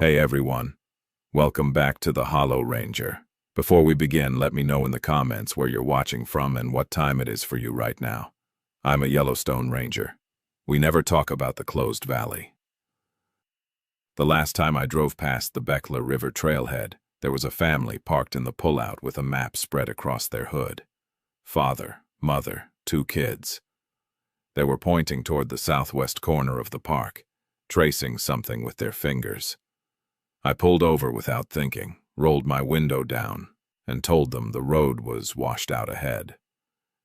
Hey everyone, welcome back to the Hollow Ranger. Before we begin, let me know in the comments where you're watching from and what time it is for you right now. I'm a Yellowstone Ranger. We never talk about the closed valley. The last time I drove past the Beckler River trailhead, there was a family parked in the pullout with a map spread across their hood. Father, mother, 2 kids. They were pointing toward the southwest corner of the park, tracing something with their fingers. I pulled over without thinking, rolled my window down, and told them the road was washed out ahead.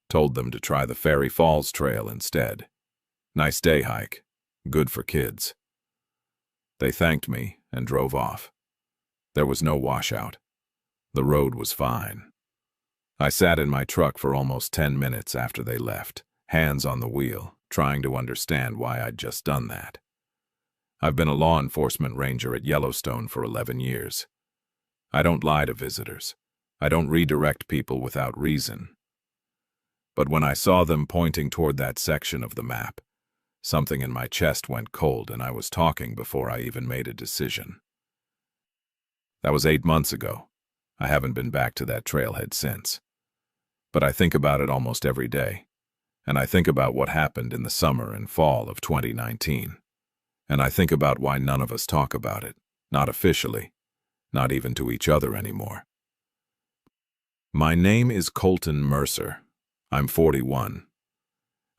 Told them to try the Fairy Falls Trail instead. Nice day hike, good for kids. They thanked me and drove off. There was no washout. The road was fine. I sat in my truck for almost 10 minutes after they left, hands on the wheel, trying to understand why I'd just done that. I've been a law enforcement ranger at Yellowstone for 11 years. I don't lie to visitors. I don't redirect people without reason. But when I saw them pointing toward that section of the map, something in my chest went cold and I was talking before I even made a decision. That was 8 months ago. I haven't been back to that trailhead since. But I think about it almost every day. And I think about what happened in the summer and fall of 2019. And I think about why none of us talk about it, not officially, not even to each other anymore. My name is Colton Mercer. I'm 41.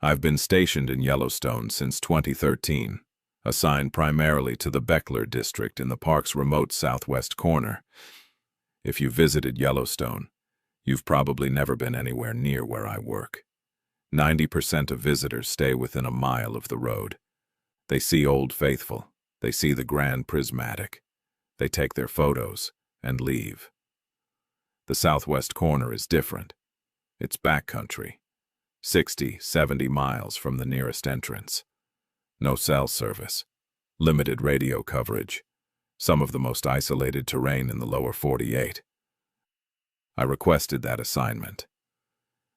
I've been stationed in Yellowstone since 2013, assigned primarily to the Beckler district in the park's remote southwest corner. If you visited Yellowstone, you've probably never been anywhere near where I work. 90% of visitors stay within a mile of the road. They see Old Faithful, they see the Grand Prismatic, they take their photos and leave. The southwest corner is different. It's backcountry, 60, 70 miles from the nearest entrance. No cell service, limited radio coverage, some of the most isolated terrain in the lower 48. I requested that assignment.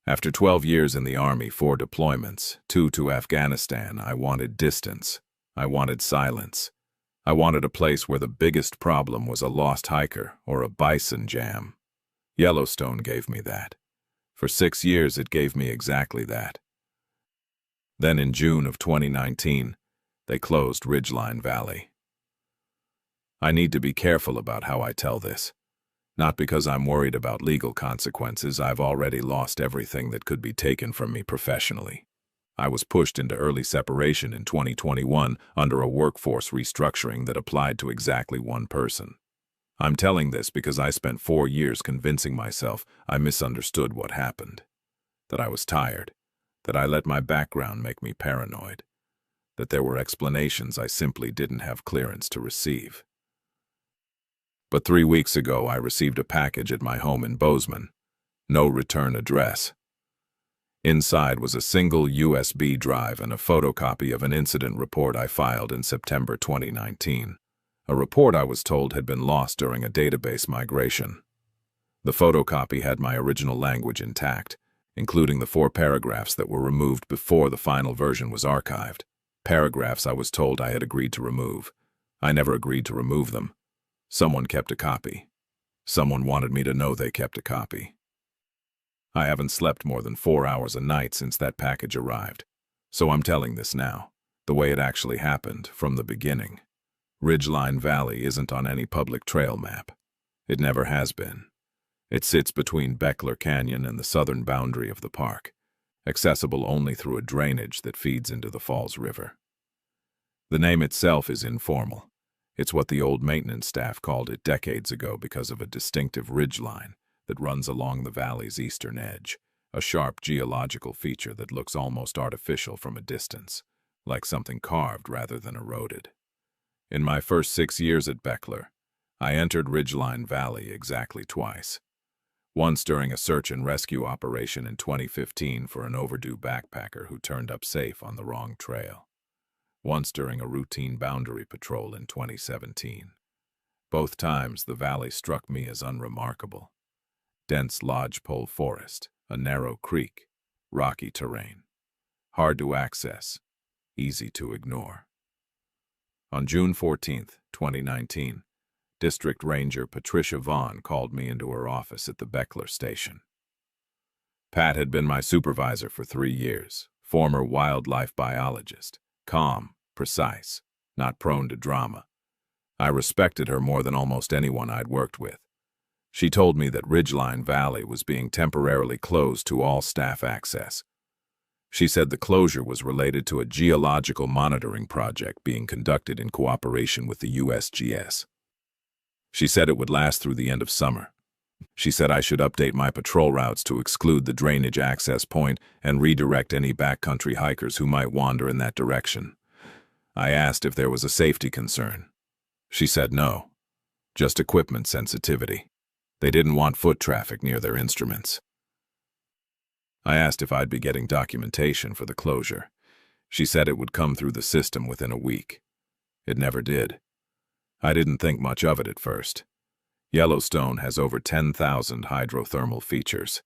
After 12 years in the Army, 4 deployments, 2 to Afghanistan, I wanted distance. I wanted silence. I wanted a place where the biggest problem was a lost hiker or a bison jam. Yellowstone gave me that. For 6 years, it gave me exactly that. Then in June of 2019, they closed Ridgeline Valley. I need to be careful about how I tell this. Not because I'm worried about legal consequences. I've already lost everything that could be taken from me professionally. I was pushed into early separation in 2021 under a workforce restructuring that applied to exactly one person. I'm telling this because I spent 4 years convincing myself I misunderstood what happened. That I was tired. That I let my background make me paranoid. That there were explanations I simply didn't have clearance to receive. But 3 weeks ago, I received a package at my home in Bozeman. No return address. Inside was a single USB drive and a photocopy of an incident report I filed in September 2019. A report I was told had been lost during a database migration. The photocopy had my original language intact, including the 4 paragraphs that were removed before the final version was archived. Paragraphs I was told I had agreed to remove. I never agreed to remove them. Someone kept a copy. Someone wanted me to know they kept a copy. I haven't slept more than 4 hours a night since that package arrived, so I'm telling this now, the way it actually happened, from the beginning. Ridgeline Valley isn't on any public trail map. It never has been. It sits between Beckler Canyon and the southern boundary of the park, accessible only through a drainage that feeds into the Falls River. The name itself is informal. It's what the old maintenance staff called it decades ago because of a distinctive ridgeline that runs along the valley's eastern edge, a sharp geological feature that looks almost artificial from a distance, like something carved rather than eroded. In my first 6 years at Beckler, I entered Ridgeline Valley exactly twice. Once during a search and rescue operation in 2015 for an overdue backpacker who turned up safe on the wrong trail. Once during a routine boundary patrol in 2017. Both times the valley struck me as unremarkable. Dense lodgepole forest, a narrow creek, rocky terrain. Hard to access, easy to ignore. On June 14, 2019, District Ranger Patricia Vaughn called me into her office at the Beckler station. Pat had been my supervisor for 3 years, former wildlife biologist, calm, precise, not prone to drama. I respected her more than almost anyone I'd worked with. She told me that Ridgeline Valley was being temporarily closed to all staff access. She said the closure was related to a geological monitoring project being conducted in cooperation with the USGS. She said it would last through the end of summer. She said I should update my patrol routes to exclude the drainage access point and redirect any backcountry hikers who might wander in that direction. I asked if there was a safety concern. She said no, just equipment sensitivity. They didn't want foot traffic near their instruments. I asked if I'd be getting documentation for the closure. She said it would come through the system within a week. It never did. I didn't think much of it at first. Yellowstone has over 10,000 hydrothermal features.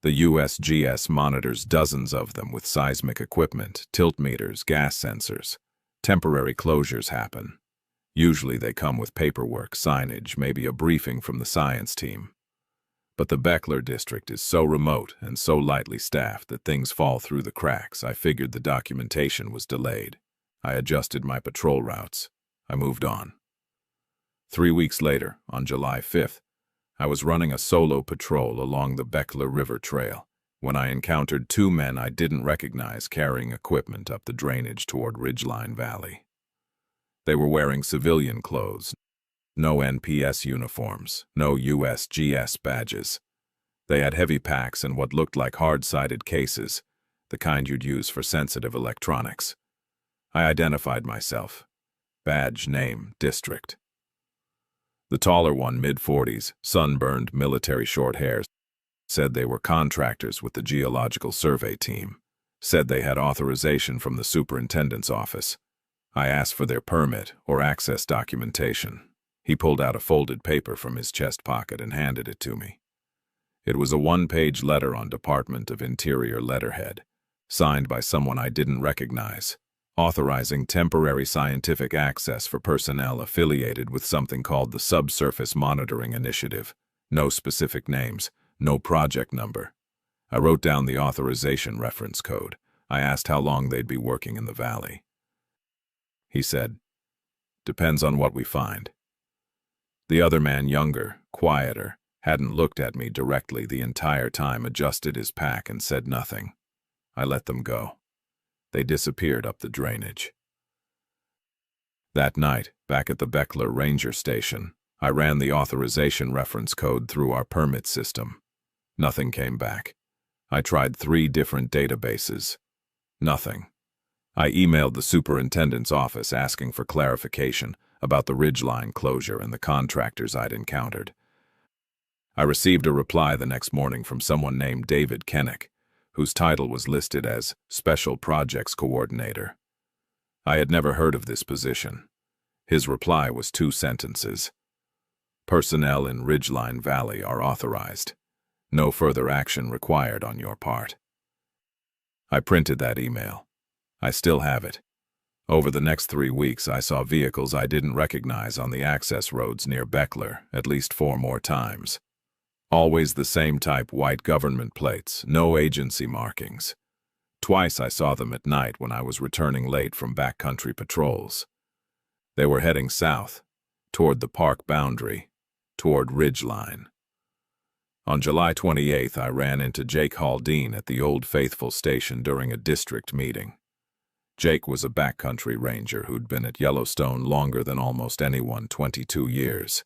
The USGS monitors dozens of them with seismic equipment, tilt meters, gas sensors. Temporary closures happen. Usually they come with paperwork, signage, maybe a briefing from the science team. But the Beckler district is so remote and so lightly staffed that things fall through the cracks. I figured the documentation was delayed. I adjusted my patrol routes. I moved on. 3 weeks later, on July 5th, I was running a solo patrol along the Beckler River Trail when I encountered 2 men I didn't recognize carrying equipment up the drainage toward Ridgeline Valley. They were wearing civilian clothes, no NPS uniforms, no USGS badges. They had heavy packs and what looked like hard-sided cases, the kind you'd use for sensitive electronics. I identified myself. Badge, name, district. The taller one, mid-40s, sunburned, military short hair, said they were contractors with the Geological Survey team, said they had authorization from the superintendent's office. I asked for their permit or access documentation. He pulled out a folded paper from his chest pocket and handed it to me. It was a 1-page letter on Department of Interior letterhead, signed by someone I didn't recognize, authorizing temporary scientific access for personnel affiliated with something called the Subsurface Monitoring Initiative. No specific names, no project number. I wrote down the authorization reference code. I asked how long they'd be working in the valley. He said, "Depends on what we find." The other man, younger, quieter, hadn't looked at me directly the entire time, adjusted his pack and said nothing. I let them go. They disappeared up the drainage. That night, back at the Beckler Ranger station, I ran the authorization reference code through our permit system. Nothing came back. I tried 3 different databases. Nothing. I emailed the superintendent's office asking for clarification about the ridgeline closure and the contractors I'd encountered. I received a reply the next morning from someone named David Kennick, whose title was listed as Special Projects Coordinator. I had never heard of this position. His reply was 2 sentences. Personnel in Ridgeline Valley are authorized. No further action required on your part. I printed that email. I still have it. Over the next 3 weeks, I saw vehicles I didn't recognize on the access roads near Beckler at least 4 more times. Always the same type white government plates, no agency markings. Twice I saw them at night when I was returning late from backcountry patrols. They were heading south, toward the park boundary, toward Ridgeline. On July 28th, I ran into Jake Haldine at the Old Faithful station during a district meeting. Jake was a backcountry ranger who'd been at Yellowstone longer than almost anyone, 22 years.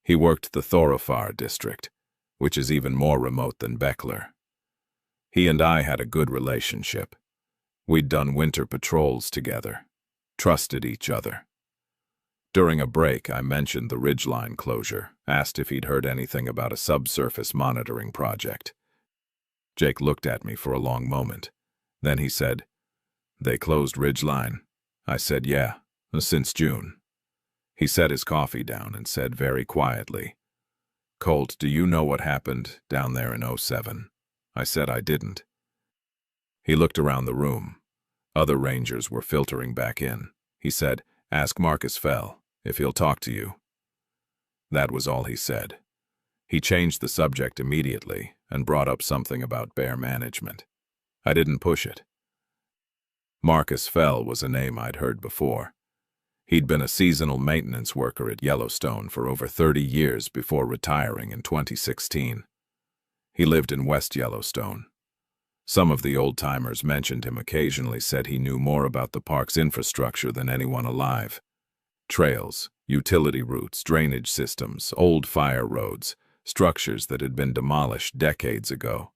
He worked the Thorofar district, which is even more remote than Beckler. He and I had a good relationship. We'd done winter patrols together, trusted each other. During a break, I mentioned the Ridgeline closure, asked if he'd heard anything about a subsurface monitoring project. Jake looked at me for a long moment. Then he said, "They closed Ridgeline?" I said, "Yeah, since June." He set his coffee down and said very quietly, "Colt, do you know what happened down there in '07? I said I didn't. He looked around the room. Other rangers were filtering back in. He said, "Ask Marcus Fell if he'll talk to you." That was all he said. He changed the subject immediately and brought up something about bear management. I didn't push it. Marcus Fell was a name I'd heard before. He'd been a seasonal maintenance worker at Yellowstone for over 30 years before retiring in 2016. He lived in West Yellowstone. Some of the old-timers mentioned him occasionally said he knew more about the park's infrastructure than anyone alive. Trails, utility routes, drainage systems, old fire roads, structures that had been demolished decades ago.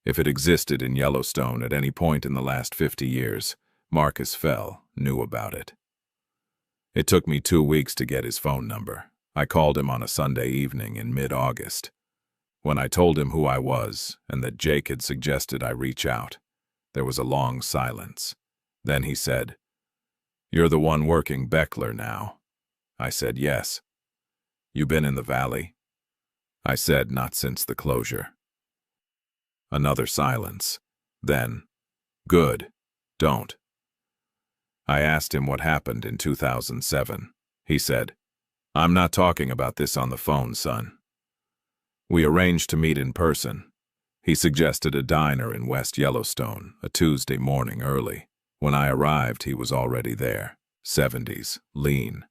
If it existed in Yellowstone at any point in the last 50 years, Marcus Fell knew about it. It took me 2 weeks to get his phone number. I called him on a Sunday evening in mid-August. When I told him who I was and that Jake had suggested I reach out, there was a long silence. Then he said, "You're the one working Beckler now." I said, "Yes." "You been in the valley?" I said, "Not since the closure." Another silence. Then, "Good. Don't." I asked him what happened in 2007. He said, "I'm not talking about this on the phone, son." We arranged to meet in person. He suggested a diner in West Yellowstone, a Tuesday morning early. When I arrived, he was already there. 70s, lean,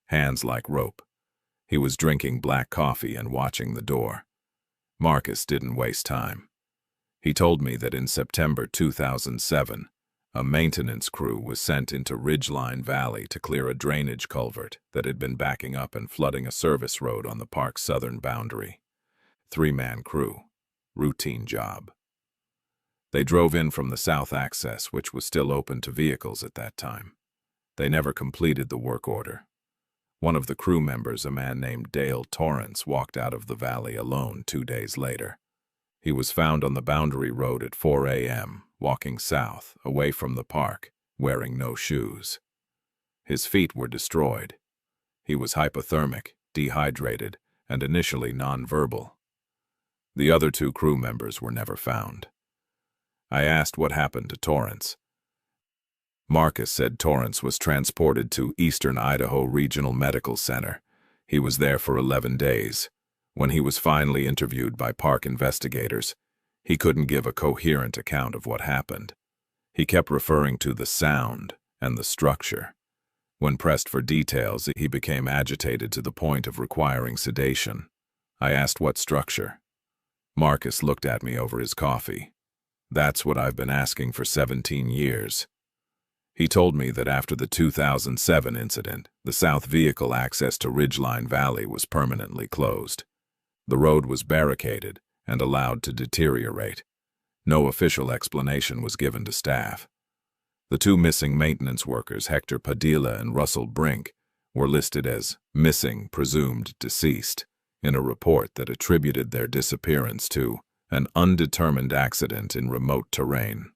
hands like rope. He was drinking black coffee and watching the door. Marcus didn't waste time. He told me that in September 2007, a maintenance crew was sent into Ridgeline Valley to clear a drainage culvert that had been backing up and flooding a service road on the park's southern boundary. 3-man crew. Routine job. They drove in from the south access, which was still open to vehicles at that time. They never completed the work order. One of the crew members, a man named Dale Torrance, walked out of the valley alone 2 days later. He was found on the boundary road at 4 a.m., walking south, away from the park, wearing no shoes. His feet were destroyed. He was hypothermic, dehydrated, and initially nonverbal. The other 2 crew members were never found. I asked what happened to Torrance. Marcus said Torrance was transported to Eastern Idaho Regional Medical Center. He was there for 11 days. When he was finally interviewed by park investigators, he couldn't give a coherent account of what happened. He kept referring to the sound and the structure. When pressed for details, he became agitated to the point of requiring sedation. I asked what structure. Marcus looked at me over his coffee. "That's what I've been asking for 17 years. He told me that after the 2007 incident, the south vehicle access to Ridgeline Valley was permanently closed. The road was barricaded and allowed to deteriorate. No official explanation was given to staff. The 2 missing maintenance workers, Hector Padilla and Russell Brink, were listed as missing, presumed deceased, in a report that attributed their disappearance to an undetermined accident in remote terrain.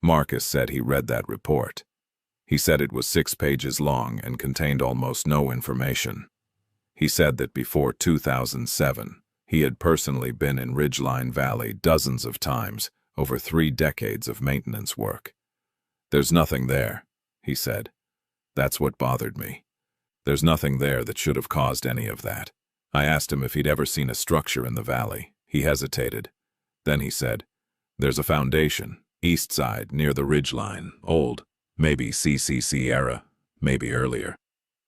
Marcus said he read that report. He said it was 6 pages long and contained almost no information. He said that before 2007, he had personally been in Ridgeline Valley dozens of times over 3 decades of maintenance work. "There's nothing there," he said. "That's what bothered me. There's nothing there that should have caused any of that." I asked him if he'd ever seen a structure in the valley. He hesitated. Then he said, "There's a foundation, east side, near the ridgeline, old, maybe CCC era, maybe earlier.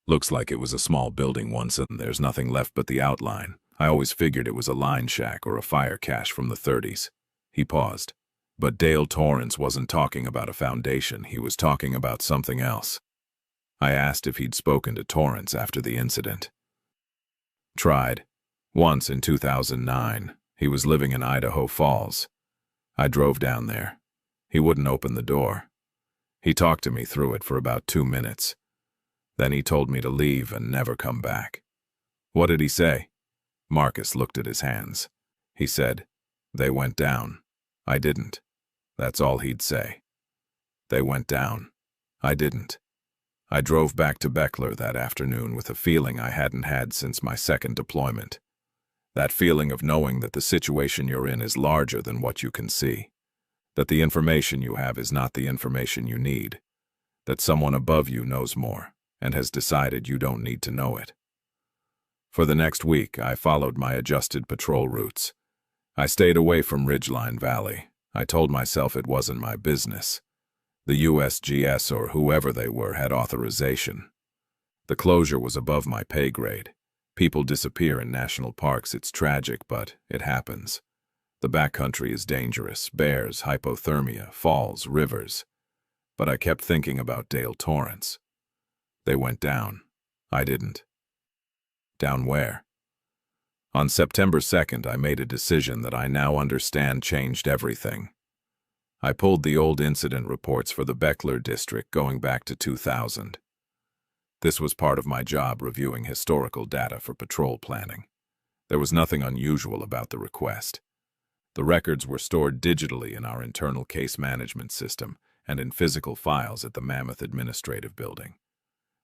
Looks like it was a small building once and there's nothing left but the outline. I always figured it was a line shack or a fire cache from the 30s. He paused. But Dale Torrance wasn't talking about a foundation, he was talking about something else. I asked if he'd spoken to Torrance after the incident. Tried. Once in 2009. He was living in Idaho Falls. I drove down there. He wouldn't open the door. He talked to me through it for about 2 minutes. Then he told me to leave and never come back. What did he say? Marcus looked at his hands. He said, "They went down. I didn't." That's all he'd say. They went down. I didn't. I drove back to Beckler that afternoon with a feeling I hadn't had since my second deployment. That feeling of knowing that the situation you're in is larger than what you can see. That the information you have is not the information you need. That someone above you knows more and has decided you don't need to know it. For the next week, I followed my adjusted patrol routes. I stayed away from Ridgeline Valley. I told myself it wasn't my business. The USGS or whoever they were had authorization. The closure was above my pay grade. People disappear in national parks. It's tragic, but it happens. The backcountry is dangerous. Bears, hypothermia, falls, rivers. But I kept thinking about Dale Torrance. They went down. I didn't. Down where? On September 2nd, I made a decision that I now understand changed everything. I pulled the old incident reports for the Beckler district going back to 2000. This was part of my job reviewing historical data for patrol planning. There was nothing unusual about the request. The records were stored digitally in our internal case management system and in physical files at the Mammoth Administrative Building.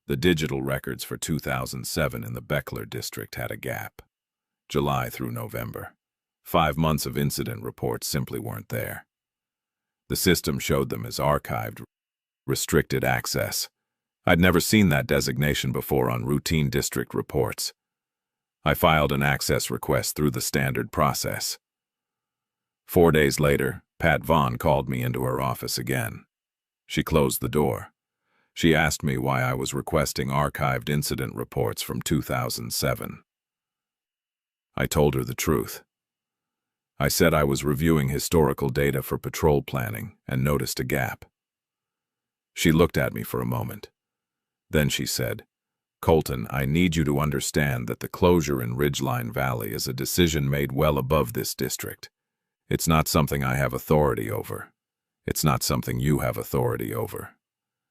The digital records for 2007 in the Beckler district had a gap. July through November. 5 months of incident reports simply weren't there. The system showed them as archived, restricted access. I'd never seen that designation before on routine district reports. I filed an access request through the standard process. 4 days later, Pat Vaughn called me into her office again. She closed the door. She asked me why I was requesting archived incident reports from 2007. I told her the truth. I said I was reviewing historical data for patrol planning and noticed a gap. She looked at me for a moment. Then she said, "Colton, I need you to understand that the closure in Ridgeline Valley is a decision made well above this district. It's not something I have authority over. It's not something you have authority over.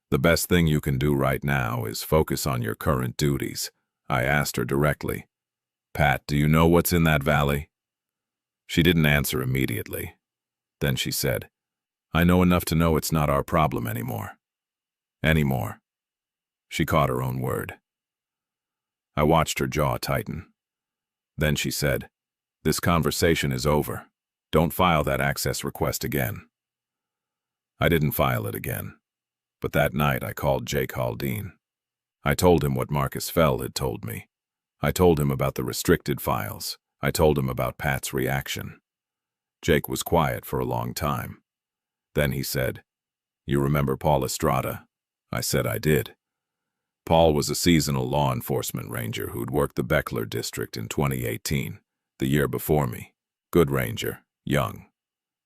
The best thing you can do right now is focus on your current duties." I asked her directly, "Pat, do you know what's in that valley?" She didn't answer immediately. Then she said, "I know enough to know it's not our problem anymore." Anymore. She caught her own word. I watched her jaw tighten. Then she said, "This conversation is over. Don't file that access request again." I didn't file it again. But that night I called Jake Haldane. I told him what Marcus Fell had told me. I told him about the restricted files. I told him about Pat's reaction. Jake was quiet for a long time. Then he said, "You remember Paul Estrada?" I said I did. Paul was a seasonal law enforcement ranger who'd worked the Beckler district in 2018, the year before me. Good ranger, young.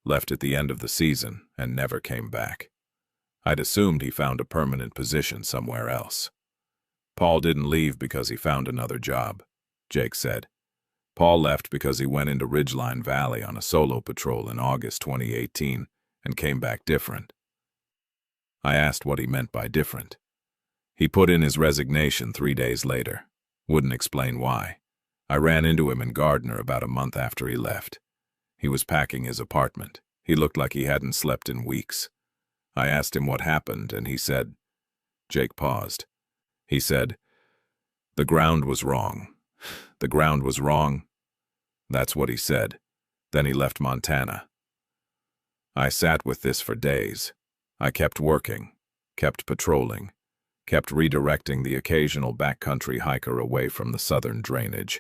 Left at the end of the season and never came back. I'd assumed he found a permanent position somewhere else. Paul didn't leave because he found another job, Jake said. Paul left because he went into Ridgeline Valley on a solo patrol in August 2018 and came back different. I asked what he meant by different. He put in his resignation 3 days later. Wouldn't explain why. I ran into him in Gardner about a month after he left. He was packing his apartment. He looked like he hadn't slept in weeks. I asked him what happened, and he said, Jake paused. He said, "The ground was wrong. The ground was wrong." That's what he said. Then he left Montana. I sat with this for days. I kept working, kept patrolling, kept redirecting the occasional backcountry hiker away from the southern drainage,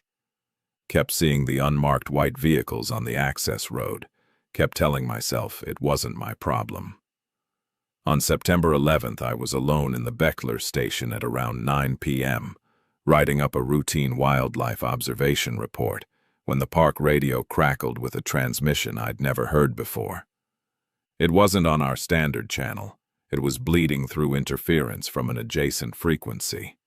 kept seeing the unmarked white vehicles on the access road, kept telling myself it wasn't my problem. On September 11th, I was alone in the Beckler station at around 9 p.m., writing up a routine wildlife observation report, when the park radio crackled with a transmission I'd never heard before. It wasn't on our standard channel. It was bleeding through interference from an adjacent frequency.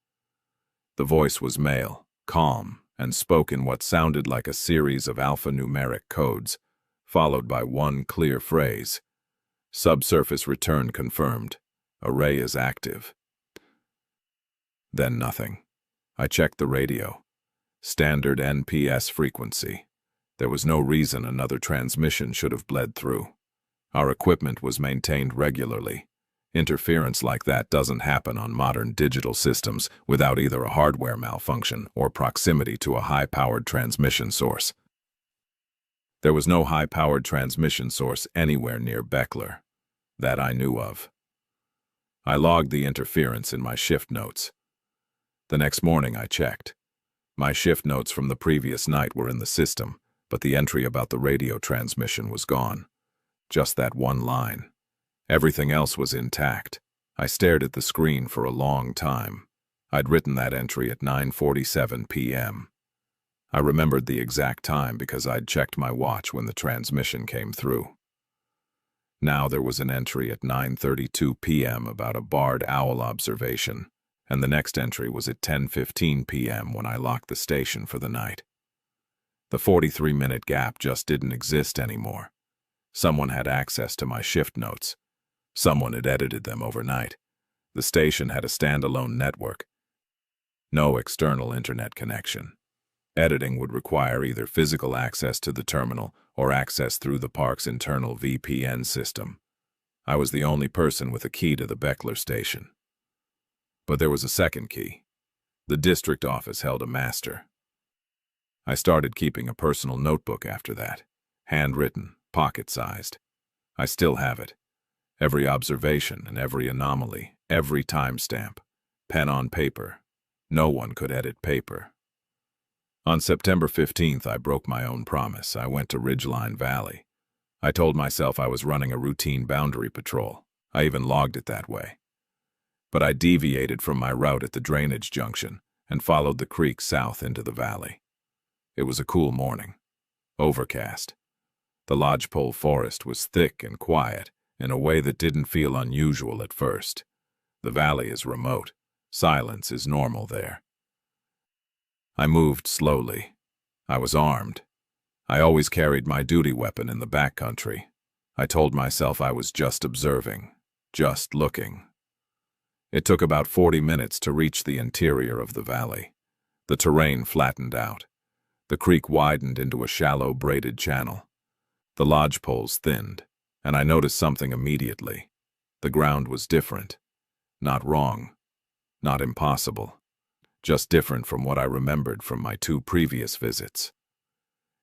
The voice was male, calm, and spoke in what sounded like a series of alphanumeric codes, followed by one clear phrase. "Subsurface return confirmed. Array is active." Then nothing. I checked the radio. Standard NPS frequency. There was no reason another transmission should have bled through. Our equipment was maintained regularly. Interference like that doesn't happen on modern digital systems without either a hardware malfunction or proximity to a high-powered transmission source. There was no high-powered transmission source anywhere near Beckler. That I knew of. I logged the interference in my shift notes. The next morning I checked. My shift notes from the previous night were in the system, but the entry about the radio transmission was gone. Just that one line. Everything else was intact. I stared at the screen for a long time. I'd written that entry at 9:47 p.m. I remembered the exact time because I'd checked my watch when the transmission came through. Now there was an entry at 9:32 p.m. about a barred owl observation, and the next entry was at 10:15 p.m. when I locked the station for the night. The 43-minute gap just didn't exist anymore. Someone had access to my shift notes. Someone had edited them overnight. The station had a standalone network. No external internet connection. Editing would require either physical access to the terminal or access through the park's internal VPN system. I was the only person with a key to the Beckler station. But there was a second key. The district office held a master. I started keeping a personal notebook after that, handwritten, pocket-sized. I still have it. Every observation and every anomaly, every timestamp, pen on paper. No one could edit paper. On September 15th, I broke my own promise. I went to Ridgeline Valley. I told myself I was running a routine boundary patrol. I even logged it that way. But I deviated from my route at the drainage junction and followed the creek south into the valley. It was a cool morning. Overcast. The lodgepole forest was thick and quiet in a way that didn't feel unusual at first. The valley is remote. Silence is normal there. I moved slowly. I was armed. I always carried my duty weapon in the backcountry. I told myself I was just observing, just looking. It took about 40 minutes to reach the interior of the valley. The terrain flattened out. The creek widened into a shallow braided channel. The lodgepoles thinned, and I noticed something immediately. The ground was different. Not wrong. Not impossible. Just different from what I remembered from my 2 previous visits.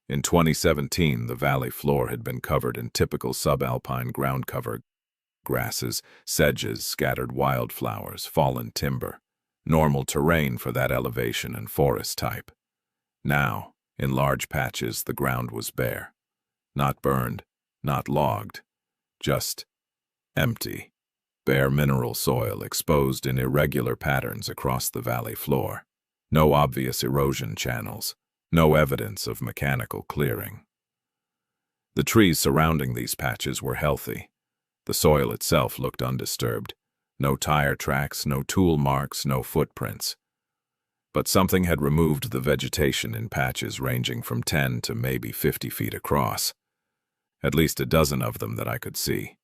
In 2017, the valley floor had been covered in typical subalpine ground cover, grasses, sedges, scattered wildflowers, fallen timber, normal terrain for that elevation and forest type. Now, in large patches, the ground was bare. Not burned, not logged, just empty. Bare mineral soil exposed in irregular patterns across the valley floor. No obvious erosion channels, no evidence of mechanical clearing. The trees surrounding these patches were healthy. The soil itself looked undisturbed. No tire tracks, no tool marks, no footprints. But something had removed the vegetation in patches ranging from 10 to maybe 50 feet across. At least a dozen of them that I could see.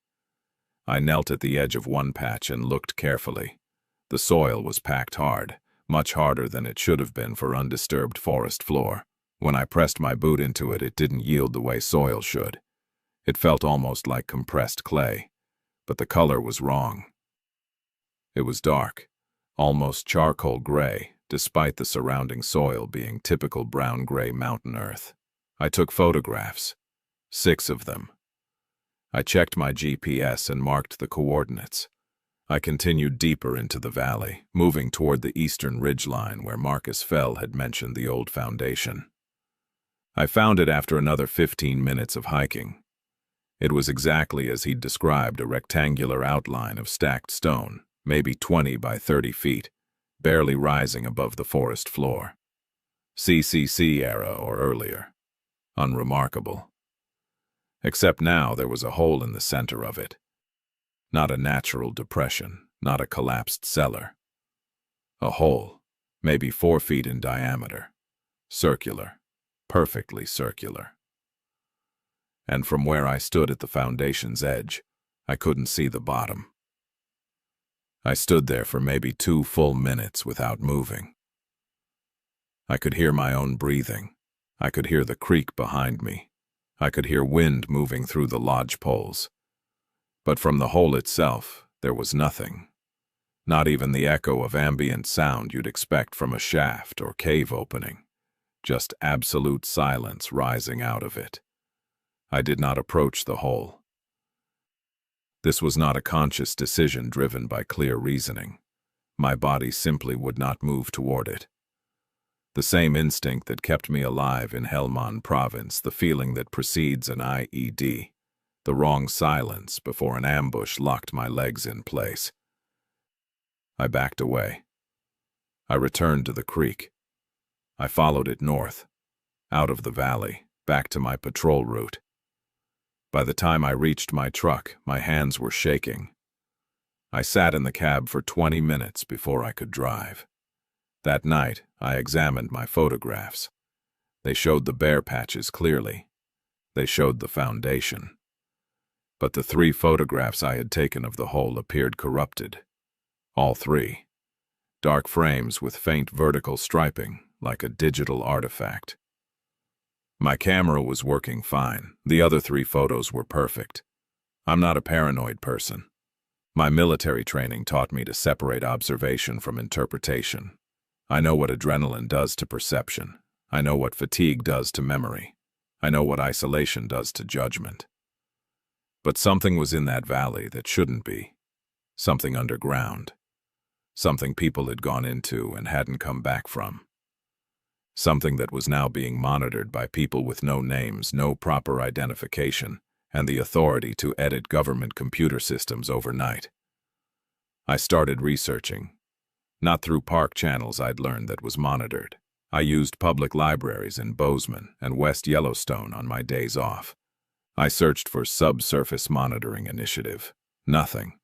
I knelt at the edge of one patch and looked carefully. The soil was packed hard, much harder than it should have been for undisturbed forest floor. When I pressed my boot into it, it didn't yield the way soil should. It felt almost like compressed clay, but the color was wrong. It was dark, almost charcoal gray, despite the surrounding soil being typical brown-gray mountain earth. I took photographs, 6 of them. I checked my GPS and marked the coordinates. I continued deeper into the valley, moving toward the eastern ridgeline where Marcus Fell had mentioned the old foundation. I found it after another 15 minutes of hiking. It was exactly as he'd described, a rectangular outline of stacked stone, maybe 20 by 30 feet, barely rising above the forest floor. CCC era or earlier. Unremarkable. Except now there was a hole in the center of it. Not a natural depression, not a collapsed cellar. A hole, maybe 4 feet in diameter. Circular, perfectly circular. And from where I stood at the foundation's edge, I couldn't see the bottom. I stood there for maybe 2 full minutes without moving. I could hear my own breathing. I could hear the creek behind me. I could hear wind moving through the lodge poles. But from the hole itself, there was nothing. Not even the echo of ambient sound you'd expect from a shaft or cave opening. Just absolute silence rising out of it. I did not approach the hole. This was not a conscious decision driven by clear reasoning. My body simply would not move toward it. The same instinct that kept me alive in Helmand province, the feeling that precedes an IED, the wrong silence before an ambush locked my legs in place. I backed away. I returned to the creek. I followed it north, out of the valley, back to my patrol route. By the time I reached my truck, my hands were shaking. I sat in the cab for 20 minutes before I could drive. That night, I examined my photographs. They showed the bare patches clearly. They showed the foundation. But the 3 photographs I had taken of the hole appeared corrupted. All 3. Dark frames with faint vertical striping, like a digital artifact. My camera was working fine. The other 3 photos were perfect. I'm not a paranoid person. My military training taught me to separate observation from interpretation. I know what adrenaline does to perception. I know what fatigue does to memory. I know what isolation does to judgment. But something was in that valley that shouldn't be. Something underground. Something people had gone into and hadn't come back from. Something that was now being monitored by people with no names, no proper identification, and the authority to edit government computer systems overnight. I started researching. Not through park channels I'd learned that was monitored. I used public libraries in Bozeman and West Yellowstone on my days off. I searched for Subsurface Monitoring Initiative. Nothing.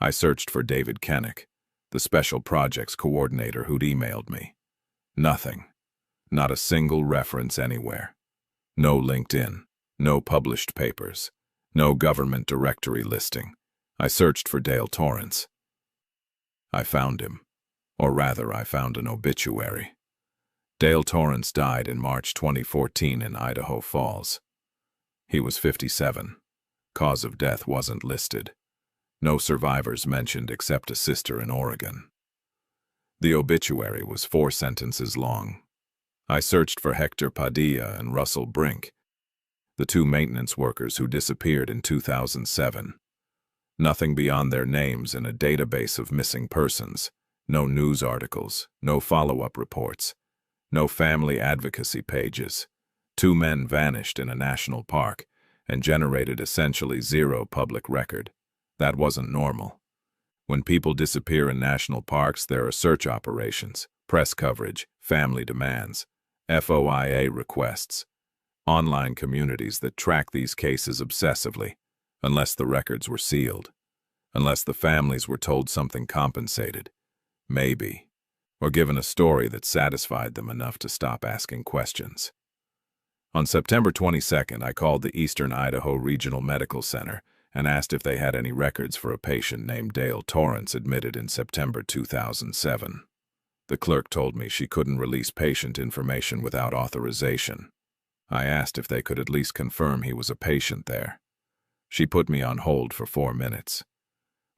I searched for David Kennick, the Special Projects Coordinator who'd emailed me. Nothing. Not a single reference anywhere. No LinkedIn. No published papers. No government directory listing. I searched for Dale Torrance. I found him. Or rather, I found an obituary. Dale Torrance died in March 2014 in Idaho Falls. He was 57. Cause of death wasn't listed. No survivors mentioned except a sister in Oregon. The obituary was 4 sentences long. I searched for Hector Padilla and Russell Brink, the 2 maintenance workers who disappeared in 2007. Nothing beyond their names in a database of missing persons. No news articles, no follow-up reports, no family advocacy pages. 2 men vanished in a national park and generated essentially 0 public record. That wasn't normal. When people disappear in national parks, there are search operations, press coverage, family demands, FOIA requests, online communities that track these cases obsessively, unless the records were sealed, unless the families were told something compensated. Maybe, or given a story that satisfied them enough to stop asking questions. On September 22nd, I called the Eastern Idaho Regional Medical Center and asked if they had any records for a patient named Dale Torrance admitted in September 2007. The clerk told me she couldn't release patient information without authorization. I asked if they could at least confirm he was a patient there. She put me on hold for 4 minutes.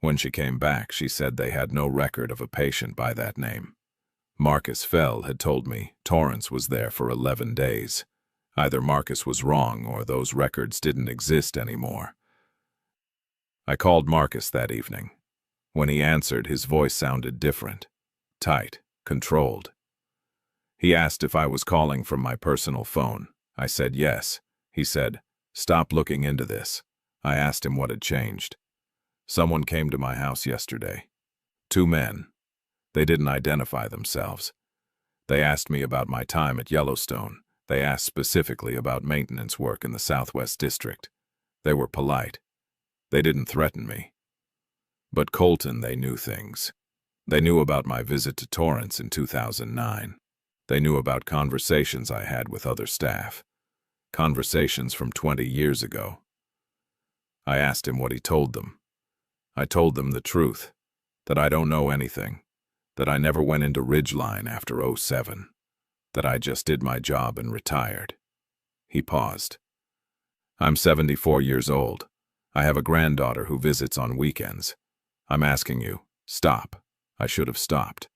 When she came back, she said they had no record of a patient by that name. Marcus Fell had told me Torrance was there for 11 days. Either Marcus was wrong or those records didn't exist anymore. I called Marcus that evening. When he answered, his voice sounded different. Tight, controlled. He asked if I was calling from my personal phone. I said yes. He said, "Stop looking into this." I asked him what had changed. "Someone came to my house yesterday. 2 men. They didn't identify themselves. They asked me about my time at Yellowstone. They asked specifically about maintenance work in the Southwest District. They were polite. They didn't threaten me. But Colton, they knew things. They knew about my visit to Torrance in 2009. They knew about conversations I had with other staff. Conversations from 20 years ago. I asked him what he told them. I told them the truth, that I don't know anything, that I never went into Ridgeline after '07, that I just did my job and retired. He paused. "I'm 74 years old. I have a granddaughter who visits on weekends. I'm asking you, stop." I should have stopped.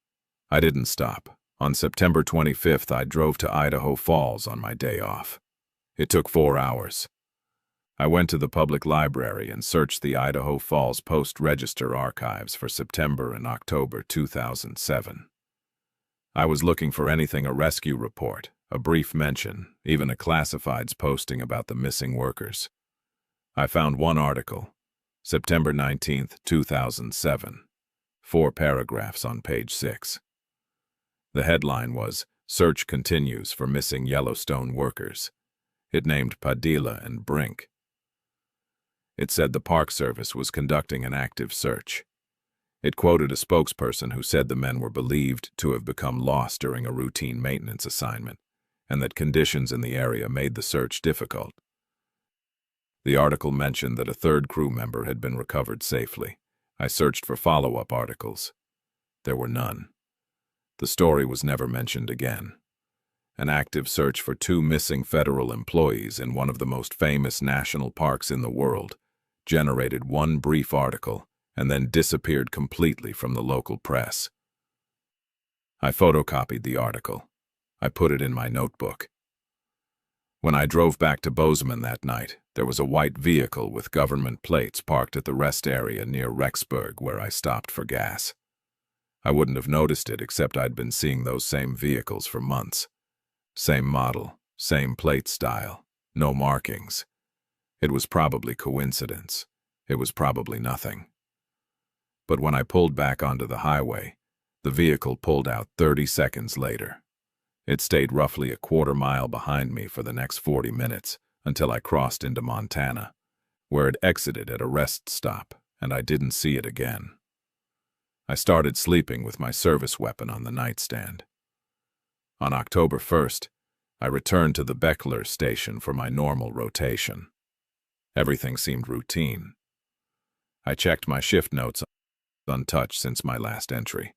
I didn't stop. On September 25th, I drove to Idaho Falls on my day off. It took 4 hours. I went to the public library and searched the Idaho Falls Post-Register archives for September and October 2007. I was looking for anything a rescue report, a brief mention, even a classifieds posting about the missing workers. I found one article, September 19th, 2007. 4 paragraphs on page 6. The headline was, "Search Continues for Missing Yellowstone Workers." It named Padilla and Brink. It said the Park Service was conducting an active search. It quoted a spokesperson who said the men were believed to have become lost during a routine maintenance assignment, and that conditions in the area made the search difficult. The article mentioned that a third crew member had been recovered safely. I searched for follow-up articles. There were none. The story was never mentioned again. An active search for 2 missing federal employees in one of the most famous national parks in the world generated one brief article and then disappeared completely from the local press. I photocopied the article. I put it in my notebook. When I drove back to Bozeman that night, there was a white vehicle with government plates parked at the rest area near Rexburg where I stopped for gas. I wouldn't have noticed it except I'd been seeing those same vehicles for months. Same model, same plate style, no markings. It was probably coincidence. It was probably nothing. But when I pulled back onto the highway, the vehicle pulled out 30 seconds later. It stayed roughly a quarter mile behind me for the next 40 minutes until I crossed into Montana, where it exited at a rest stop, and I didn't see it again. I started sleeping with my service weapon on the nightstand. On October 1st, I returned to the Beckler station for my normal rotation. Everything seemed routine. I checked my shift notes untouched since my last entry.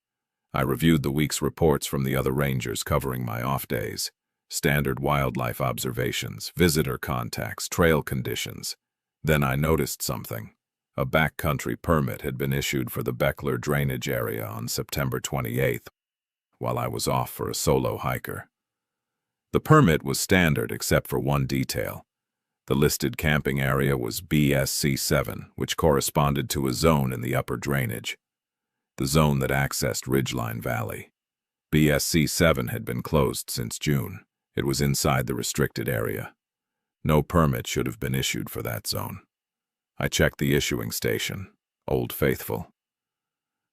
I reviewed the week's reports from the other rangers covering my off days, standard wildlife observations, visitor contacts, trail conditions. Then I noticed something. A backcountry permit had been issued for the Beckler drainage area on September 28th, while I was off for a solo hiker. The permit was standard except for one detail. The listed camping area was BSC7, which corresponded to a zone in the upper drainage, the zone that accessed Ridgeline Valley. BSC7 had been closed since June. It was inside the restricted area. No permit should have been issued for that zone. I checked the issuing station, Old Faithful.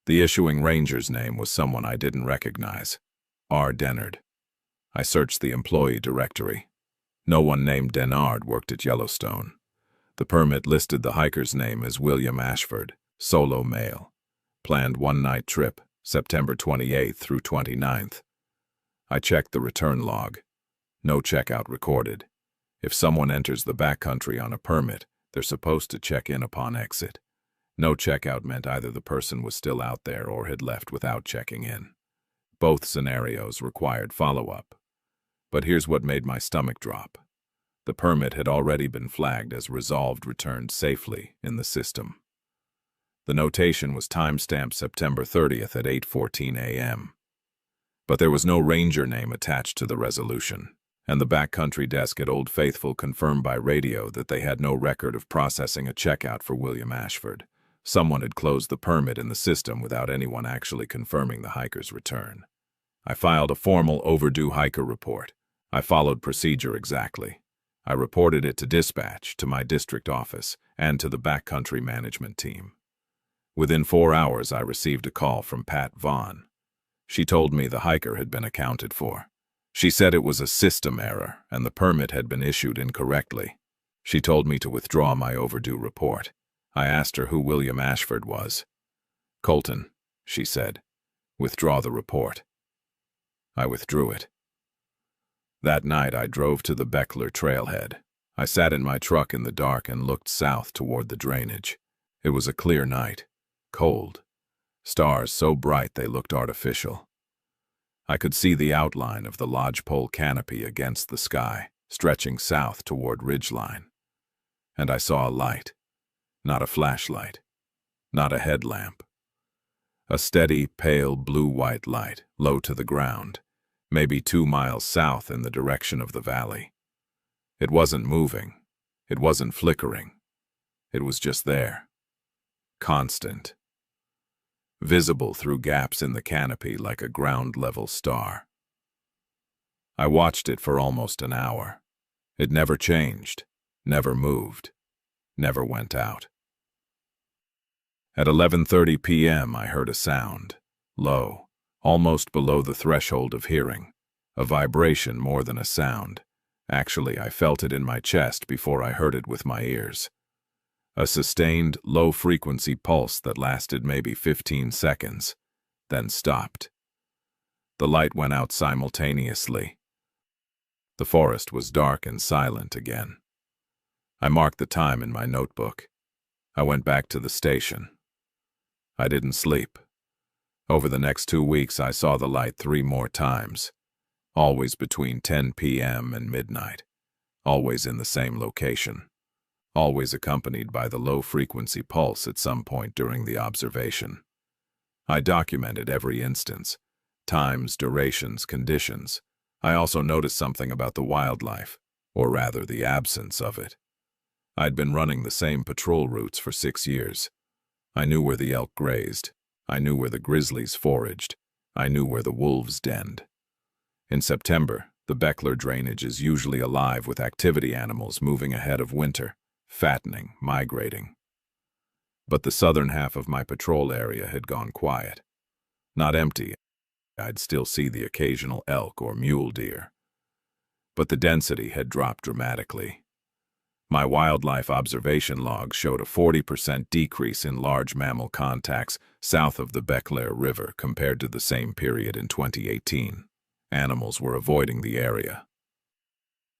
The issuing ranger's name was someone I didn't recognize, R. Dennard. I searched the employee directory. No one named Dennard worked at Yellowstone. The permit listed the hiker's name as William Ashford, solo male. Planned one-night trip, September 28th through 29th. I checked the return log. No checkout recorded. If someone enters the backcountry on a permit, they're supposed to check in upon exit. No checkout meant either the person was still out there or had left without checking in. Both scenarios required follow-up. But here's what made my stomach drop. The permit had already been flagged as resolved returned safely in the system. The notation was timestamped September 30th at 8:14 a.m. But there was no ranger name attached to the resolution, and the backcountry desk at Old Faithful confirmed by radio that they had no record of processing a checkout for William Ashford. Someone had closed the permit in the system without anyone actually confirming the hiker's return. I filed a formal overdue hiker report. I followed procedure exactly. I reported it to dispatch, to my district office, and to the backcountry management team. Within 4 hours, I received a call from Pat Vaughn. She told me the hiker had been accounted for. She said it was a system error and the permit had been issued incorrectly. She told me to withdraw my overdue report. I asked her who William Ashford was. "Colton," she said. "Withdraw the report." I withdrew it. That night, I drove to the Beckler trailhead. I sat in my truck in the dark and looked south toward the drainage. It was a clear night, cold. Stars so bright they looked artificial. I could see the outline of the lodgepole canopy against the sky, stretching south toward Ridgeline. And I saw a light. Not a flashlight. Not a headlamp. A steady, pale blue-white light, low to the ground, maybe 2 miles south in the direction of the valley. It wasn't moving. It wasn't flickering. It was just there. Constant. visible through gaps in the canopy like a ground-level star. I watched it for almost an hour. It never changed, never moved, never went out. At 11:30 p.m. I heard a sound, low, almost below the threshold of hearing, a vibration more than a sound. Actually, I felt it in my chest before I heard it with my ears. A sustained, low-frequency pulse that lasted maybe 15 seconds, then stopped. The light went out simultaneously. The forest was dark and silent again. I marked the time in my notebook. I went back to the station. I didn't sleep. Over the next 2 weeks, I saw the light 3 more times, always between 10 p.m. and midnight, always in the same location, always accompanied by the low-frequency pulse at some point during the observation. I documented every instance, times, durations, conditions. I also noticed something about the wildlife, or rather the absence of it. I'd been running the same patrol routes for 6 years. I knew where the elk grazed. I knew where the grizzlies foraged. I knew where the wolves denned. In September, the Beckler drainage is usually alive with activity animals moving ahead of winter, fattening, migrating. But the southern half of my patrol area had gone quiet. Not empty. I'd still see the occasional elk or mule deer. But the density had dropped dramatically. My wildlife observation logs showed a 40% decrease in large mammal contacts south of the Beckler River compared to the same period in 2018. Animals were avoiding the area.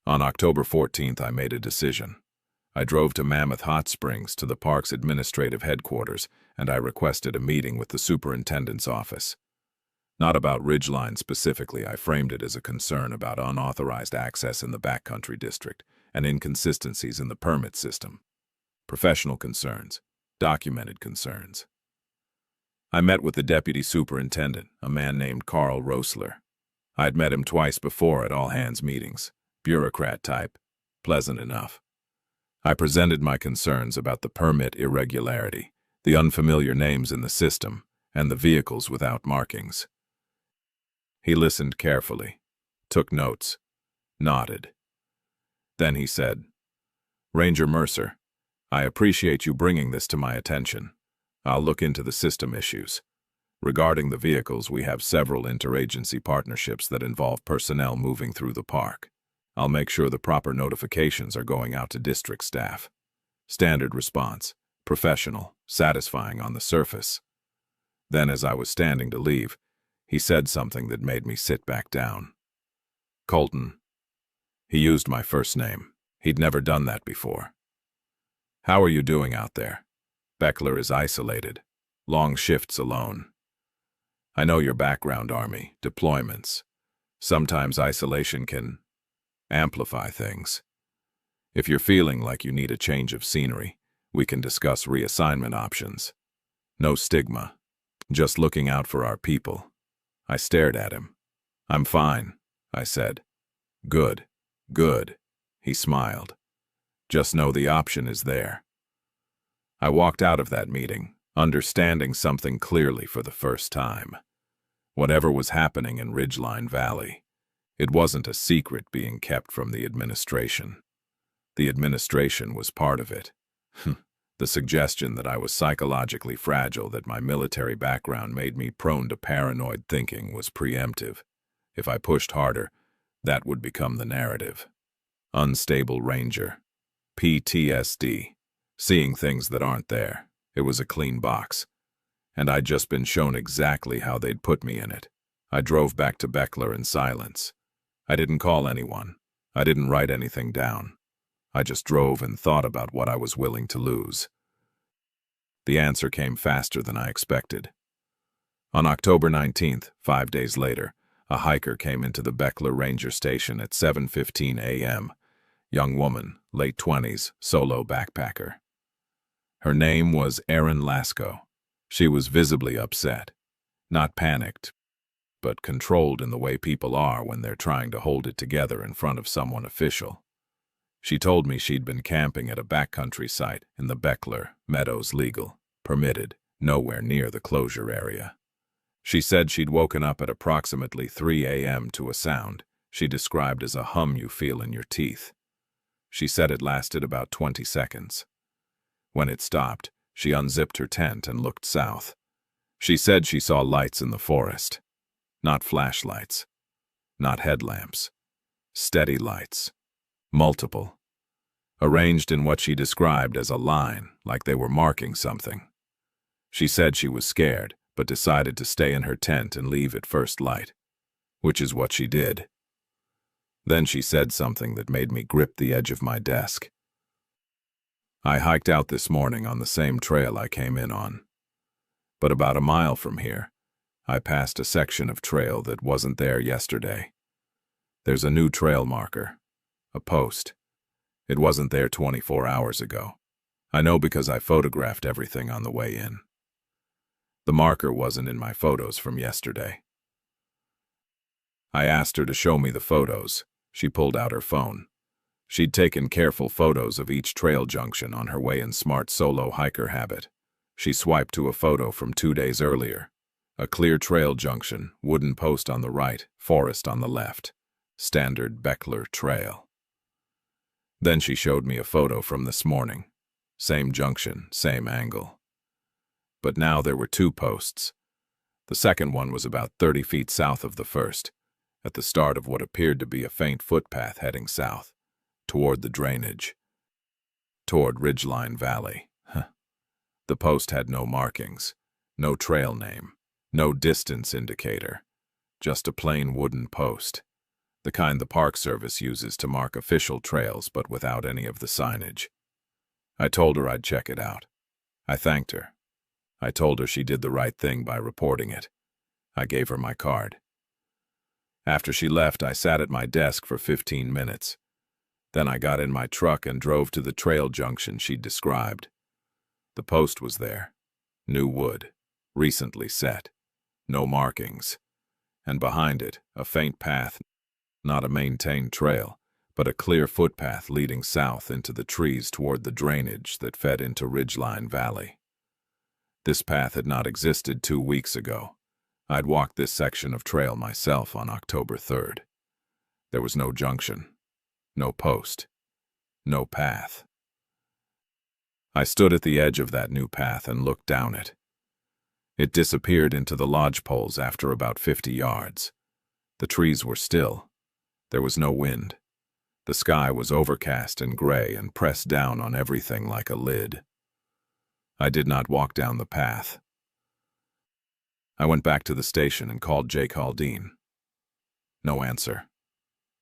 On October 14th, I made a decision. I drove to Mammoth Hot Springs to the park's administrative headquarters, and I requested a meeting with the superintendent's office. Not about Ridgeline specifically, I framed it as a concern about unauthorized access in the backcountry district and inconsistencies in the permit system. Professional concerns, documented concerns. I met with the deputy superintendent, a man named Carl Rosler. I'd met him twice before at all-hands meetings. Bureaucrat type, pleasant enough. I presented my concerns about the permit irregularity, the unfamiliar names in the system, and the vehicles without markings. He listened carefully, took notes, nodded. Then he said, "Ranger Mercer, I appreciate you bringing this to my attention. I'll look into the system issues. Regarding the vehicles, we have several interagency partnerships that involve personnel moving through the park. I'll make sure the proper notifications are going out to district staff. Standard response, professional, satisfying on the surface." Then, as I was standing to leave, he said something that made me sit back down. "Colton." He used my first name. He'd never done that before. "How are you doing out there? Beckler is isolated. Long shifts alone. I know your background, Army, deployments. Sometimes isolation can amplify things. If you're feeling like you need a change of scenery, we can discuss reassignment options. No stigma. Just looking out for our people." I stared at him. "I'm fine," I said. "Good, good," he smiled. "Just know the option is there." I walked out of that meeting, understanding something clearly for the first time. Whatever was happening in Ridgeline Valley, it wasn't a secret being kept from the administration. The administration was part of it. The suggestion that I was psychologically fragile, that my military background made me prone to paranoid thinking, was preemptive. If I pushed harder, that would become the narrative. Unstable Ranger. PTSD. Seeing things that aren't there. It was a clean box. And I'd just been shown exactly how they'd put me in it. I drove back to Beckler in silence. I didn't call anyone. I didn't write anything down. I just drove and thought about what I was willing to lose. The answer came faster than I expected. On October 19th, 5 days later, a hiker came into the Beckler Ranger Station at 7:15 a.m. Young woman, late 20s, solo backpacker. Her name was Erin Lasco. She was visibly upset. Not panicked, but controlled in the way people are when they're trying to hold it together in front of someone official. She told me she'd been camping at a backcountry site in the Beckler Meadows, legal, permitted, nowhere near the closure area. She said she'd woken up at approximately 3 a.m. to a sound she described as a hum you feel in your teeth. She said it lasted about 20 seconds. When it stopped, she unzipped her tent and looked south. She said she saw lights in the forest. Not flashlights. Not headlamps. Steady lights. Multiple. Arranged in what she described as a line, like they were marking something. She said she was scared, but decided to stay in her tent and leave at first light, which is what she did. Then she said something that made me grip the edge of my desk. I hiked out this morning on the same trail I came in on. But about a mile from here, I passed a section of trail that wasn't there yesterday. There's a new trail marker, a post. It wasn't there 24 hours ago. I know because I photographed everything on the way in. The marker wasn't in my photos from yesterday. I asked her to show me the photos. She pulled out her phone. She'd taken careful photos of each trail junction on her way in smart solo hiker habit. She swiped to a photo from 2 days earlier. A clear trail junction, wooden post on the right, forest on the left. Standard Beckler Trail. Then she showed me a photo from this morning. Same junction, same angle. But now there were 2 posts. The second one was about 30 feet south of the first, at the start of what appeared to be a faint footpath heading south, toward the drainage, toward Ridgeline Valley. The post had no markings, no trail name, no distance indicator, just a plain wooden post, the kind the Park Service uses to mark official trails but without any of the signage. I told her I'd check it out. I thanked her. I told her she did the right thing by reporting it. I gave her my card. After she left, I sat at my desk for 15 minutes. Then I got in my truck and drove to the trail junction she'd described. The post was there. New wood. Recently set. No markings. And behind it, a faint path, not a maintained trail, but a clear footpath leading south into the trees toward the drainage that fed into Ridgeline Valley. This path had not existed 2 weeks ago. I'd walked this section of trail myself on October 3rd. There was no junction, no post, no path. I stood at the edge of that new path and looked down it. It disappeared into the lodge poles after about 50 yards. The trees were still. There was no wind. The sky was overcast and gray and pressed down on everything like a lid. I did not walk down the path. I went back to the station and called Jake Haldine. No answer.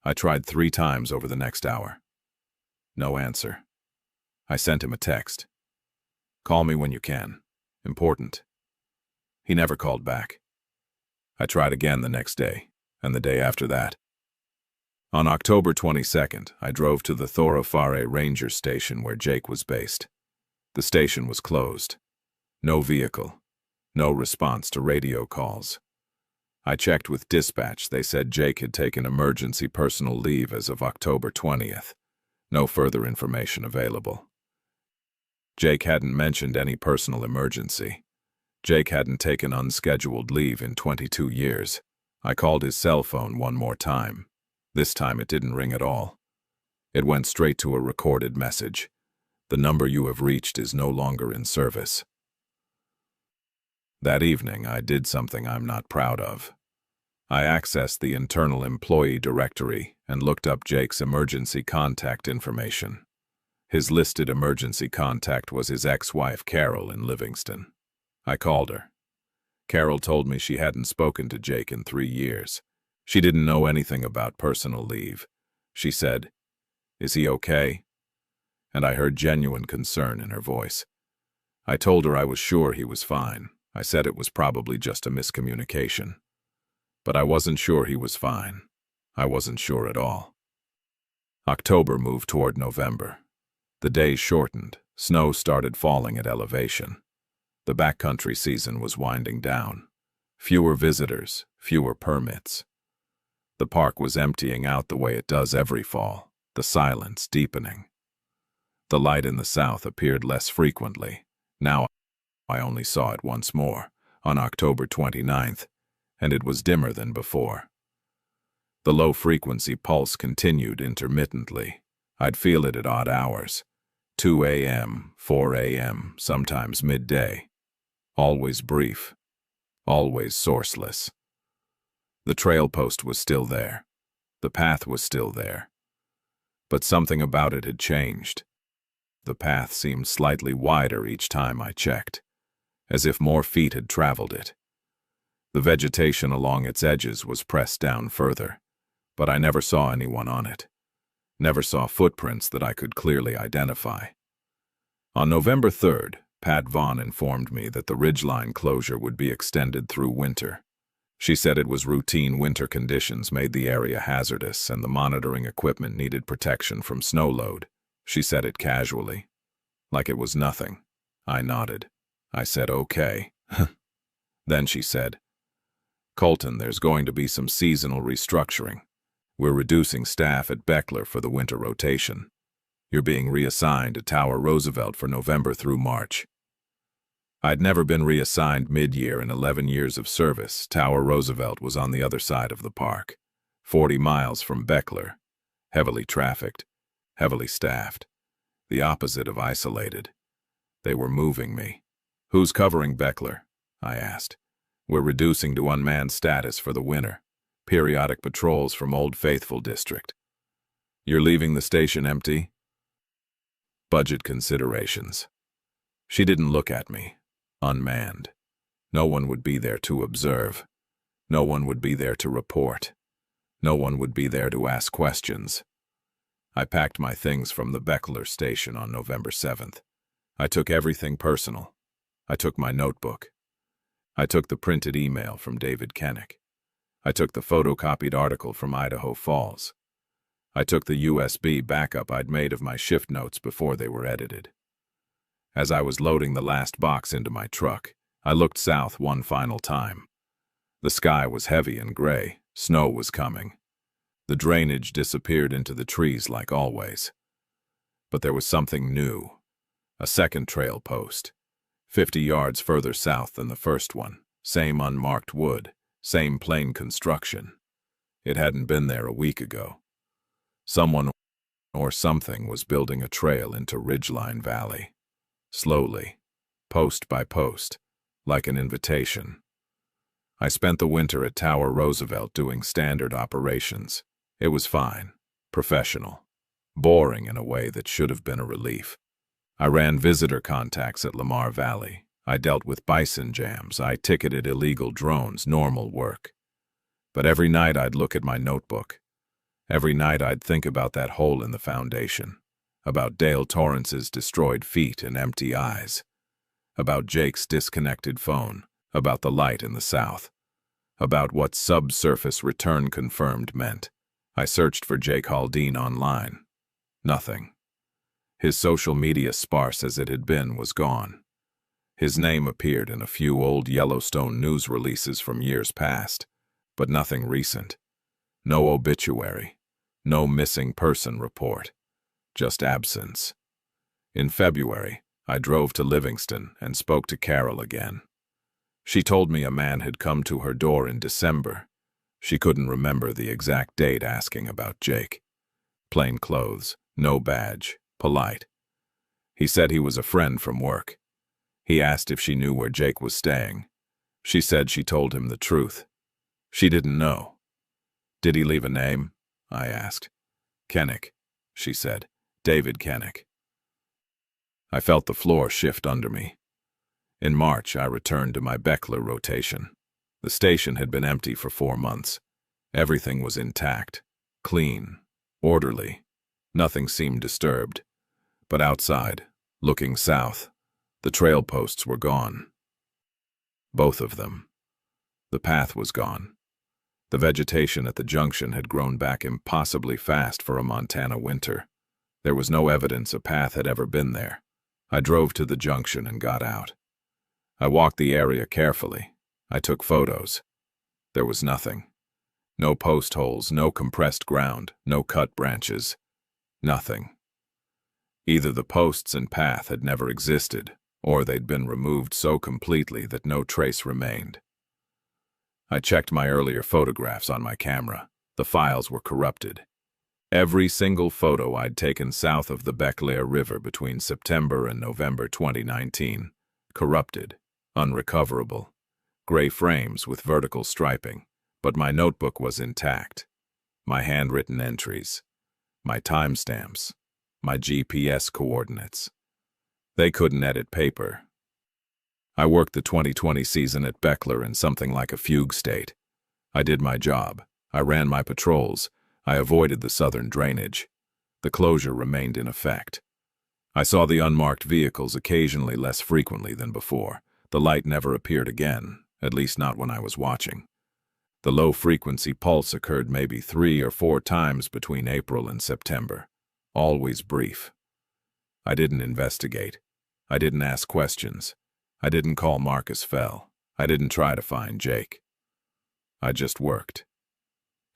I tried 3 times over the next hour. No answer. I sent him a text. Call me when you can. Important. He never called back. I tried again the next day, and the day after that. On October 22nd, I drove to the Thoroughfare Ranger station where Jake was based. The station was closed. No vehicle. No response to radio calls. I checked with dispatch. They said Jake had taken emergency personal leave as of October 20th. No further information available. Jake hadn't mentioned any personal emergency. Jake hadn't taken unscheduled leave in 22 years. I called his cell phone one more time. This time it didn't ring at all. It went straight to a recorded message. The number you have reached is no longer in service. That evening, I did something I'm not proud of. I accessed the internal employee directory and looked up Jake's emergency contact information. His listed emergency contact was his ex-wife, Carol, in Livingston. I called her. Carol told me she hadn't spoken to Jake in 3 years. She didn't know anything about personal leave. She said, "Is he okay?" And I heard genuine concern in her voice. I told her I was sure he was fine. I said it was probably just a miscommunication. But I wasn't sure he was fine. I wasn't sure at all. October moved toward November. The days shortened. Snow started falling at elevation. The backcountry season was winding down. Fewer visitors, fewer permits. The park was emptying out the way it does every fall, the silence deepening. The light in the south appeared less frequently. Now I only saw it once more, on October 29th, and it was dimmer than before. The low-frequency pulse continued intermittently. I'd feel it at odd hours, 2 a.m., 4 a.m., sometimes midday. Always brief, always sourceless. The trail post was still there. The path was still there. But something about it had changed. The path seemed slightly wider each time I checked, as if more feet had traveled it. The vegetation along its edges was pressed down further, but I never saw anyone on it. Never saw footprints that I could clearly identify. On November 3rd, Pat Vaughn informed me that the ridgeline closure would be extended through winter. She said it was routine winter conditions made the area hazardous and the monitoring equipment needed protection from snow load. She said it casually, like it was nothing. I nodded. I said, okay. Then she said, Colton, there's going to be some seasonal restructuring. We're reducing staff at Beckler for the winter rotation. You're being reassigned to Tower Roosevelt for November through March. I'd never been reassigned mid-year in 11 years of service. Tower Roosevelt was on the other side of the park, 40 miles from Beckler, heavily trafficked, heavily staffed, the opposite of isolated. They were moving me. Who's covering Beckler? I asked. We're reducing to unmanned status for the winter. Periodic patrols from Old Faithful District. You're leaving the station empty? Budget considerations. She didn't look at me. Unmanned. No one would be there to observe. No one would be there to report. No one would be there to ask questions. I packed my things from the Beckler station on November 7th. I took everything personal. I took my notebook. I took the printed email from David Kennick. I took the photocopied article from Idaho Falls. I took the USB backup I'd made of my shift notes before they were edited. As I was loading the last box into my truck, I looked south one final time. The sky was heavy and gray. Snow was coming. The drainage disappeared into the trees like always. But there was something new. A second trail post, 50 yards further south than the first one. Same unmarked wood, same plain construction. It hadn't been there a week ago. Someone or something was building a trail into Ridgeline Valley. Slowly, post by post, like an invitation. I spent the winter at Tower Roosevelt doing standard operations. It was fine, professional, boring in a way that should have been a relief. I ran visitor contacts at Lamar Valley. I dealt with bison jams. I ticketed illegal drones, normal work. But every night I'd look at my notebook. Every night I'd think about that hole in the foundation. About Dale Torrance's destroyed feet and empty eyes. About Jake's disconnected phone. About the light in the south. About what subsurface return confirmed meant. I searched for Jake Haldane online. Nothing. His social media, sparse as it had been, was gone. His name appeared in a few old Yellowstone news releases from years past, but nothing recent. No obituary. No missing person report. Just absence. In February, I drove to Livingston and spoke to Carol again. She told me a man had come to her door in December. She couldn't remember the exact date, asking about Jake. Plain clothes, no badge, polite. He said he was a friend from work. He asked if she knew where Jake was staying. She said she told him the truth. She didn't know. Did he leave a name? I asked. Kennick, she said. David Kennick. I felt the floor shift under me. In March, I returned to my Beckler rotation. The station had been empty for 4 months. Everything was intact, clean, orderly. Nothing seemed disturbed. But outside, looking south, the trail posts were gone. Both of them. The path was gone. The vegetation at the junction had grown back impossibly fast for a Montana winter. There was no evidence a path had ever been there. I drove to the junction and got out. I walked the area carefully. I took photos. There was nothing. No post holes, no compressed ground, no cut branches. Nothing. Either the posts and path had never existed, or they'd been removed so completely that no trace remained. I checked my earlier photographs on my camera. The files were corrupted. Every single photo I'd taken south of the Beclear River between September and November 2019. Corrupted, unrecoverable. Gray frames with vertical striping, but my notebook was intact. My handwritten entries, my timestamps, my GPS coordinates. They couldn't edit paper. I worked the 2020 season at Beclear in something like a fugue state. I did my job. I ran my patrols. I avoided the southern drainage. The closure remained in effect. I saw the unmarked vehicles occasionally less frequently than before. The light never appeared again, at least not when I was watching. The low-frequency pulse occurred maybe 3 or 4 times between April and September. Always brief. I didn't investigate. I didn't ask questions. I didn't call Marcus Fell. I didn't try to find Jake. I just worked.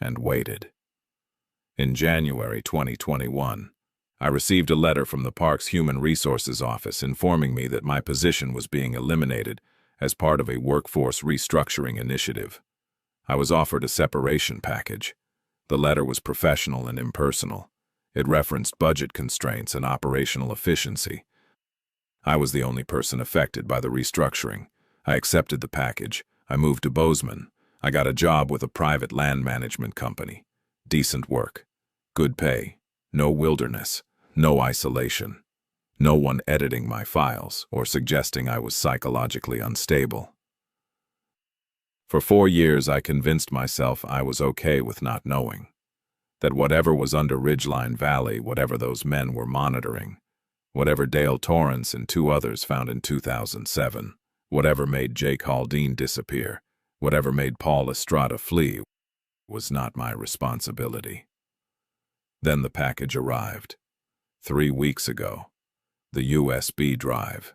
And waited. In January 2021, I received a letter from the park's Human Resources Office informing me that my position was being eliminated as part of a workforce restructuring initiative. I was offered a separation package. The letter was professional and impersonal. It referenced budget constraints and operational efficiency. I was the only person affected by the restructuring. I accepted the package. I moved to Bozeman. I got a job with a private land management company. Decent work. Good pay. No wilderness. No isolation. No one editing my files or suggesting I was psychologically unstable. For 4 years, I convinced myself I was okay with not knowing. That whatever was under Ridgeline Valley, whatever those men were monitoring, whatever Dale Torrance and 2 others found in 2007, whatever made Jake Haldane disappear, whatever made Paul Estrada flee, was not my responsibility. Then the package arrived. 3 weeks ago. The USB drive.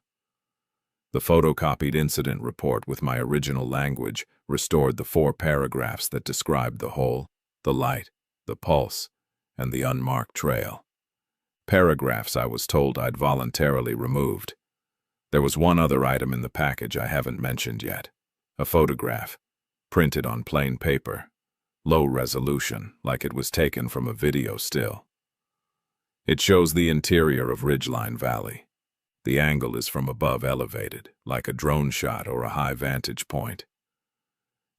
The photocopied incident report with my original language restored the 4 paragraphs that described the hole, the light, the pulse, and the unmarked trail. Paragraphs I was told I'd voluntarily removed. There was one other item in the package I haven't mentioned yet. A photograph, printed on plain paper. Low resolution, like it was taken from a video still. It shows the interior of Ridgeline Valley. The angle is from above elevated, like a drone shot or a high vantage point.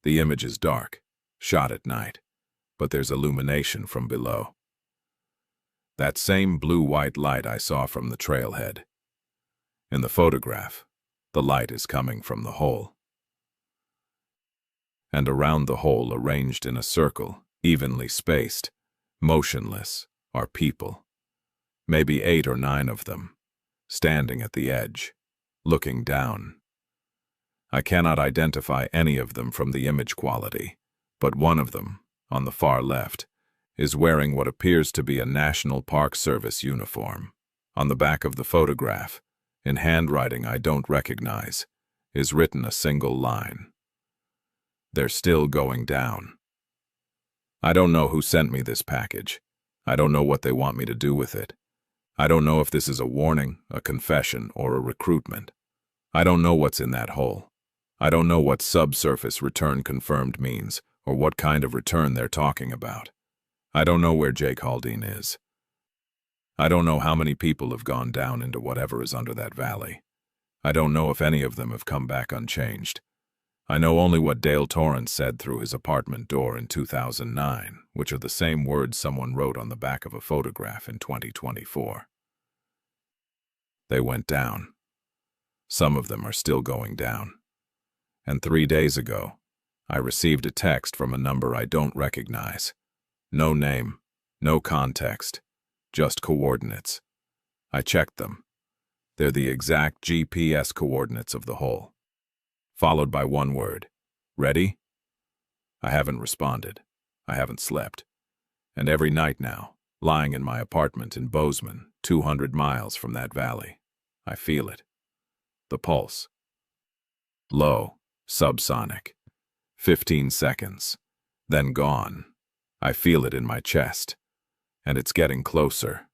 The image is dark, shot at night, but there's illumination from below. That same blue-white light I saw from the trailhead. In the photograph, the light is coming from the hole. And around the hole, arranged in a circle, evenly spaced, motionless, are people. Maybe 8 or 9 of them, standing at the edge, looking down. I cannot identify any of them from the image quality, but one of them, on the far left, is wearing what appears to be a National Park Service uniform. On the back of the photograph, in handwriting I don't recognize, is written a single line. They're still going down. I don't know who sent me this package. I don't know what they want me to do with it. I don't know if this is a warning, a confession, or a recruitment. I don't know what's in that hole. I don't know what subsurface return confirmed means, or what kind of return they're talking about. I don't know where Jake Haldane is. I don't know how many people have gone down into whatever is under that valley. I don't know if any of them have come back unchanged. I know only what Dale Torrance said through his apartment door in 2009, which are the same words someone wrote on the back of a photograph in 2024. They went down. Some of them are still going down. And 3 days ago, I received a text from a number I don't recognize. No name, no context, just coordinates. I checked them. They're the exact GPS coordinates of the hole. Followed by one word. Ready? I haven't responded. I haven't slept. And every night now, lying in my apartment in Bozeman, 200 miles from that valley, I feel it. The pulse. Low, subsonic. 15 seconds. Then gone. I feel it in my chest. And it's getting closer.